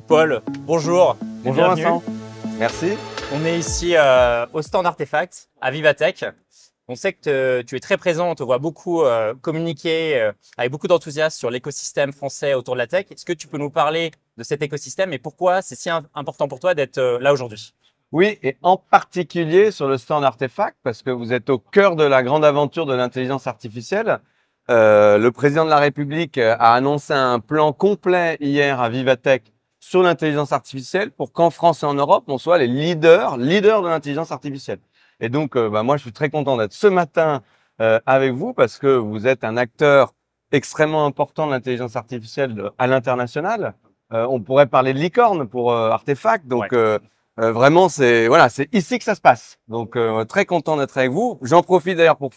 Paul, bonjour. Bonjour Bienvenue. Vincent, merci. On est ici au stand Artefact à Vivatech. On sait que tu es très présent, on te voit beaucoup communiquer avec beaucoup d'enthousiasme sur l'écosystème français autour de la tech. Est-ce que tu peux nous parler de cet écosystème et pourquoi c'est si important pour toi d'être là aujourd'hui? Oui, et en particulier sur le stand Artefact, parce que vous êtes au cœur de la grande aventure de l'intelligence artificielle. Le président de la République a annoncé un plan complet hier à Vivatech sur l'intelligence artificielle pour qu'en France et en Europe, on soit les leaders de l'intelligence artificielle. Et donc, moi, je suis très content d'être ce matin avec vous parce que vous êtes un acteur extrêmement important de l'intelligence artificielle à l'international. On pourrait parler de licorne pour Artefact. Donc, Ouais. vraiment, c'est ici que ça se passe. Donc, très content d'être avec vous. J'en profite d'ailleurs pour te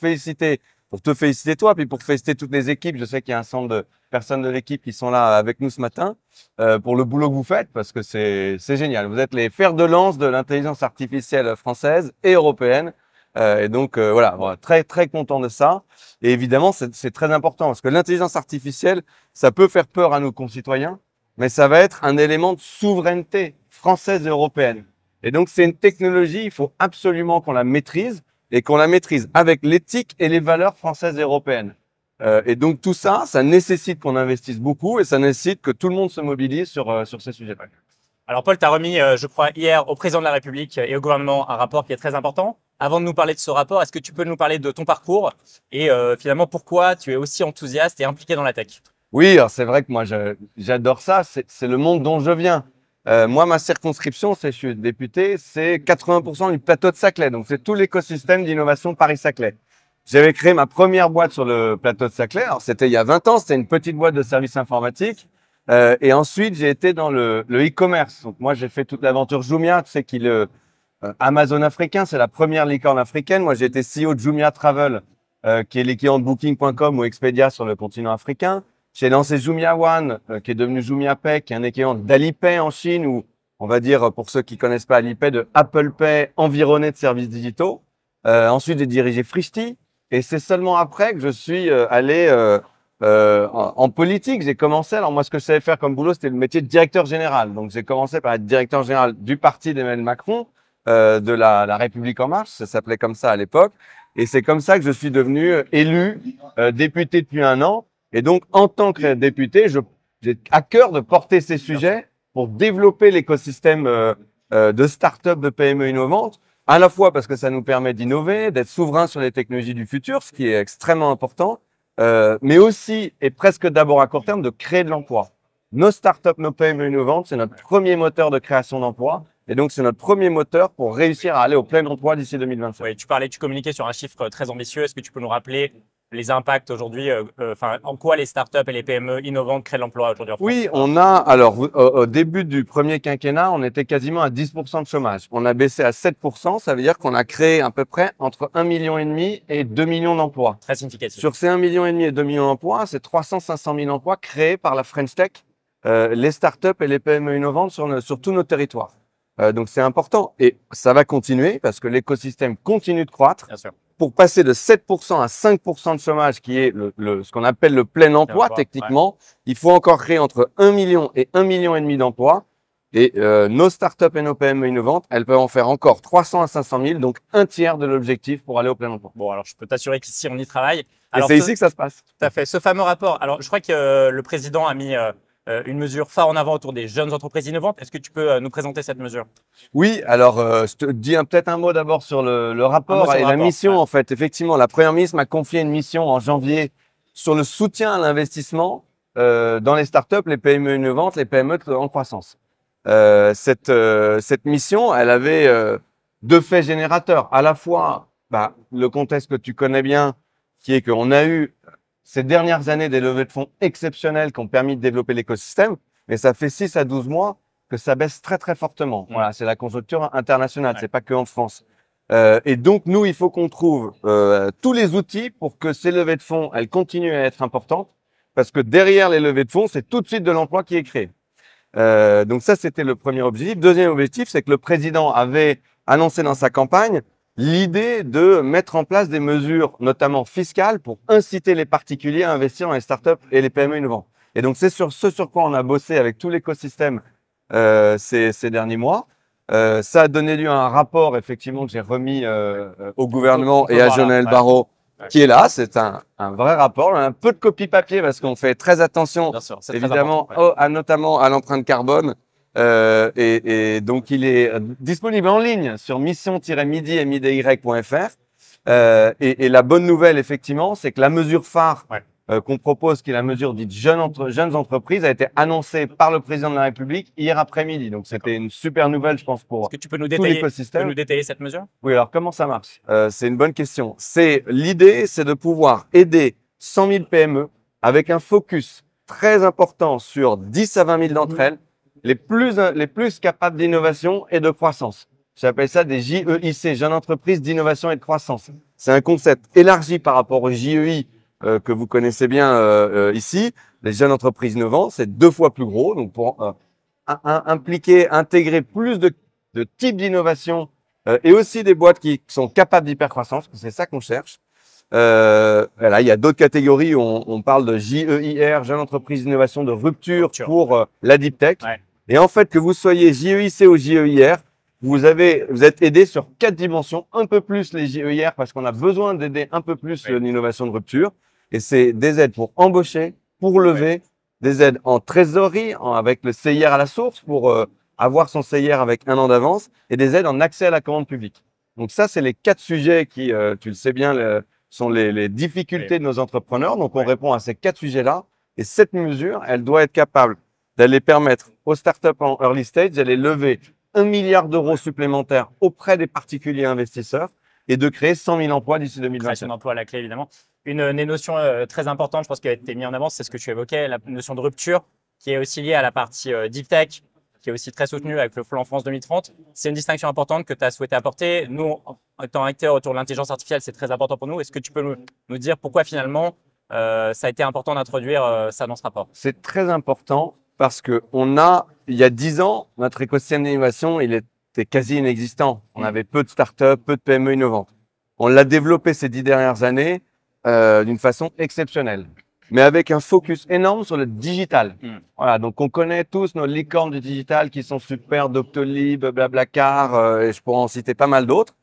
féliciter toi, puis pour féliciter toutes les équipes. Je sais qu'il y a un centre de personnes de l'équipe qui sont là avec nous ce matin pour le boulot que vous faites, parce que c'est génial. Vous êtes les fers de lance de l'intelligence artificielle française et européenne. Et donc, voilà, très, très content de ça. Et évidemment, c'est très important, parce que l'intelligence artificielle, ça peut faire peur à nos concitoyens, mais ça va être un élément de souveraineté française et européenne. Et donc, c'est une technologie, il faut absolument qu'on la maîtrise et qu'on la maîtrise avec l'éthique et les valeurs françaises et européennes. Et donc, tout ça, ça nécessite qu'on investisse beaucoup et ça nécessite que tout le monde se mobilise sur ces sujets-là. Alors Paul, tu as remis, je crois, hier au président de la République et au gouvernement un rapport qui est très important. Avant de nous parler de ce rapport, est-ce que tu peux nous parler de ton parcours et finalement pourquoi tu es aussi enthousiaste et impliqué dans la tech? Oui, alors c'est vrai que moi, j'adore ça. C'est le monde dont je viens. Moi, ma circonscription, je suis député, c'est 80% du plateau de Saclay. Donc, c'est tout l'écosystème d'innovation Paris-Saclay. J'avais créé ma première boîte sur le plateau de Saclay. Alors, c'était il y a 20 ans. C'était une petite boîte de services informatiques. Et ensuite, j'ai été dans le e-commerce. Donc, moi, j'ai fait toute l'aventure Jumia. Tu sais qu'il est Amazon africain. C'est la première licorne africaine. Moi, j'ai été CEO de Jumia Travel, qui est l'équivalent de Booking.com ou Expedia sur le continent africain. J'ai lancé Jumia One, qui est devenu Jumia Pay, qui est un équivalent d'Alipay en Chine, ou on va dire, pour ceux qui connaissent pas Alipay, de Apple Pay environné de services digitaux. Ensuite, j'ai dirigé Frishti, et c'est seulement après que je suis allé en politique. J'ai commencé, alors moi, ce que je savais faire comme boulot, c'était le métier de directeur général. Donc, j'ai commencé par être directeur général du parti d'Emmanuel Macron, de la République En Marche, ça s'appelait comme ça à l'époque. Et c'est comme ça que je suis devenu élu député depuis 1 an. Et donc, en tant que député, j'ai à cœur de porter ces sujets pour développer l'écosystème de start-up, de PME innovantes, à la fois parce que ça nous permet d'innover, d'être souverain sur les technologies du futur, ce qui est extrêmement important, mais aussi, et presque d'abord à court terme, de créer de l'emploi. Nos start-up, nos PME innovantes, c'est notre premier moteur de création d'emplois. Et donc, c'est notre premier moteur pour réussir à aller au plein emploi d'ici 2027. Oui, tu communiquais sur un chiffre très ambitieux. Est-ce que tu peux nous rappeler les impacts aujourd'hui, en quoi les startups et les PME innovantes créent de l'emploi aujourd'hui en France? Oui, on a, alors, au début du premier quinquennat, on était quasiment à 10% de chômage. On a baissé à 7%. Ça veut dire qu'on a créé à peu près entre 1,5 million et 2 millions d'emplois. Très significatif. Sur ces 1,5 million et 2 millions d'emplois, c'est 300-500 000 emplois créés par la French Tech, les startups et les PME innovantes sur tous nos territoires. Donc, c'est important. Et ça va continuer parce que l'écosystème continue de croître. Bien sûr. Pour passer de 7% à 5% de chômage, qui est ce qu'on appelle le plein emploi, techniquement, il faut encore créer entre 1 million et 1,5 million d'emplois. Et nos startups et nos PME innovantes, elles peuvent en faire encore 300 à 500 000, donc un tiers de l'objectif pour aller au plein emploi. Bon, alors je peux t'assurer qu'ici, on y travaille. Et c'est ici que ça se passe. Tout à fait. Ce fameux rapport, alors je crois que le président a mis une mesure phare en avant autour des jeunes entreprises innovantes. Est-ce que tu peux nous présenter cette mesure? Oui, alors je te dis peut-être un mot d'abord sur le rapport et la mission. Ouais. En fait, effectivement, la Première ministre m'a confié une mission en janvier sur le soutien à l'investissement dans les startups, les PME innovantes, les PME en croissance. Cette mission, elle avait 2 faits générateurs. À la fois, le contexte que tu connais bien, qui est qu'on a eu ces dernières années des levées de fonds exceptionnelles qui ont permis de développer l'écosystème, mais ça fait 6 à 12 mois que ça baisse très très fortement. Voilà, c'est la conjoncture internationale, c'est pas que en France. Et donc nous, il faut qu'on trouve tous les outils pour que ces levées de fonds, elles continuent à être importantes, parce que derrière les levées de fonds, c'est tout de suite de l'emploi qui est créé. Donc ça, c'était le premier objectif. Deuxième objectif, c'est que le président avait annoncé dans sa campagne l'idée de mettre en place des mesures, notamment fiscales, pour inciter les particuliers à investir dans les startups et les PME innovantes. Et donc, c'est sur ce sur quoi on a bossé avec tout l'écosystème ces derniers mois. Ça a donné lieu à un rapport, effectivement, que j'ai remis au gouvernement et à Jean-Noël Barrot, qui est là. C'est un vrai rapport. On a un peu de copie papier parce qu'on fait très attention, évidemment, notamment à l'empreinte carbone. Et donc, il est disponible en ligne sur mission-midi.fr. Et la bonne nouvelle, effectivement, c'est que la mesure phare qu'on propose, qui est la mesure dite jeunes entreprises, a été annoncée par le président de la République hier après-midi. Donc, c'était une super nouvelle, je pense, pour tout l'écosystème. Tu peux nous détailler cette mesure? Oui, alors comment ça marche? C'est une bonne question. L'idée, c'est de pouvoir aider 100 000 PME avec un focus très important sur 10 à 20 000 d'entre elles, les plus capables d'innovation et de croissance. J'appelle ça des JEIC, Jeunes Entreprises d'Innovation et de Croissance. C'est un concept élargi par rapport aux JEI que vous connaissez bien ici. Les Jeunes Entreprises innovantes, c'est 2 fois plus gros. Donc, pour intégrer plus de types d'innovation et aussi des boîtes qui sont capables d'hypercroissance, c'est ça qu'on cherche. Voilà, il y a d'autres catégories où on parle de JEIR, Jeunes Entreprises d'Innovation de Rupture pour la Deep Tech. Et en fait, que vous soyez JEIC ou JEIR, vous êtes aidé sur 4 dimensions, un peu plus les JEIR parce qu'on a besoin d'aider un peu plus l'innovation de rupture. Et c'est des aides pour embaucher, pour lever, des aides en trésorerie, avec le CIR à la source pour avoir son CIR avec 1 an d'avance et des aides en accès à la commande publique. Donc ça, c'est les 4 sujets qui, tu le sais bien, sont les difficultés de nos entrepreneurs. Donc on répond à ces 4 sujets-là. Et cette mesure, elle doit être capable d'aller permettre aux startups en early stage d'aller lever 1 milliard d'euros supplémentaires auprès des particuliers investisseurs et de créer 100 000 emplois d'ici 2027. Création d'emplois à la clé, évidemment. Une notion très importante, je pense, qui a été mise en avant, c'est ce que tu évoquais, la notion de rupture, qui est aussi liée à la partie deep tech, qui est aussi très soutenue avec le Plan France 2030. C'est une distinction importante que tu as souhaité apporter. Nous, en étant acteurs autour de l'intelligence artificielle, c'est très important pour nous. Est-ce que tu peux nous dire pourquoi finalement ça a été important d'introduire ça dans ce rapport? C'est très important parce que il y a 10 ans, notre écosystème d'innovation, il était quasi inexistant. On avait peu de startups, peu de PME innovantes. On l'a développé ces 10 dernières années d'une façon exceptionnelle, mais avec un focus énorme sur le digital. Voilà, donc on connaît tous nos licornes du digital qui sont super, Doctolib, Blablacar, et je pourrais en citer pas mal d'autres.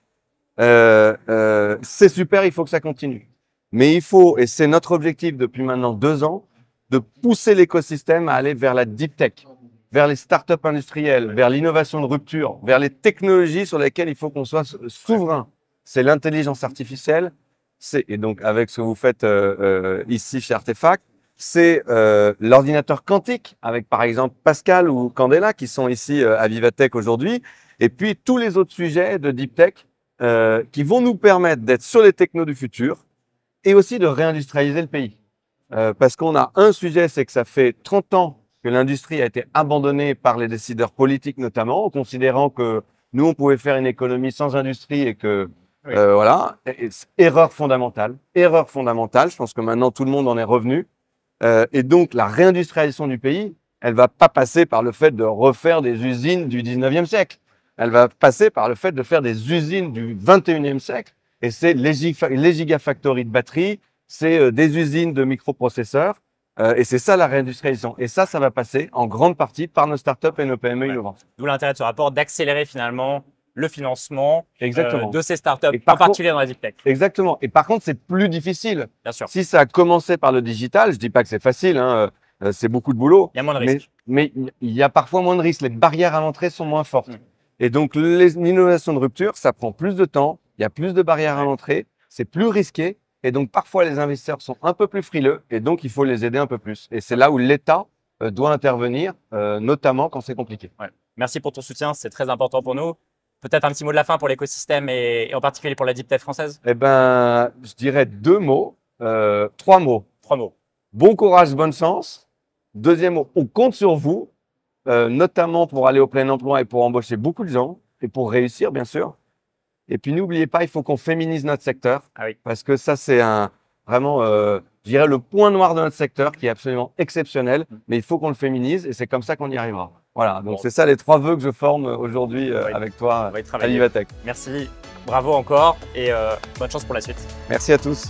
C'est super, il faut que ça continue. Mais il faut, et c'est notre objectif depuis maintenant 2 ans, de pousser l'écosystème à aller vers la deep tech, vers les startups industrielles, vers l'innovation de rupture, vers les technologies sur lesquelles il faut qu'on soit souverain. C'est l'intelligence artificielle, et donc avec ce que vous faites ici chez Artefact, c'est l'ordinateur quantique avec par exemple Pascal ou Candela qui sont ici à Vivatech aujourd'hui, et puis tous les autres sujets de deep tech qui vont nous permettre d'être sur les technos du futur et aussi de réindustrialiser le pays. Parce qu'on a un sujet, c'est que ça fait 30 ans que l'industrie a été abandonnée par les décideurs politiques notamment, en considérant que nous, on pouvait faire une économie sans industrie et que voilà, erreur fondamentale. Erreur fondamentale. Je pense que maintenant tout le monde en est revenu. Et donc la réindustrialisation du pays, elle va pas passer par le fait de refaire des usines du 19e siècle. Elle va passer par le fait de faire des usines du 21e siècle. Et c'est les gigafactories de batteries, c'est des usines de microprocesseurs. Et c'est ça la réindustrialisation. Et ça va passer en grande partie par nos startups et nos PME innovantes. D'où l'intérêt de ce rapport d'accélérer finalement le financement de ces startups, en particulier dans la deep tech. Exactement. Et par contre, c'est plus difficile. Bien sûr. Si ça a commencé par le digital, je dis pas que c'est facile, hein, c'est beaucoup de boulot. Il y a moins de risques. Mais il y a parfois moins de risques. Les barrières à l'entrée sont moins fortes. Et donc, l'innovation de rupture, ça prend plus de temps. Il y a plus de barrières à l'entrée. C'est plus risqué. Et donc, parfois, les investisseurs sont un peu plus frileux. Et donc, il faut les aider un peu plus. Et c'est là où l'État doit intervenir, notamment quand c'est compliqué. Merci pour ton soutien. C'est très important pour nous. Peut-être un petit mot de la fin pour l'écosystème et en particulier pour la deep tech française? Eh ben, je dirais 2 mots, 3 mots. 3 mots. Bon courage, bonne chance. Deuxième mot, on compte sur vous, notamment pour aller au plein emploi et pour embaucher beaucoup de gens et pour réussir, bien sûr. Et puis, n'oubliez pas, il faut qu'on féminise notre secteur parce que ça, c'est vraiment, je dirais, le point noir de notre secteur qui est absolument exceptionnel, mais il faut qu'on le féminise et c'est comme ça qu'on y arrivera. Voilà, donc c'est ça les 3 vœux que je forme aujourd'hui avec toi à Vivatech. Merci, bravo encore et bonne chance pour la suite. Merci à tous.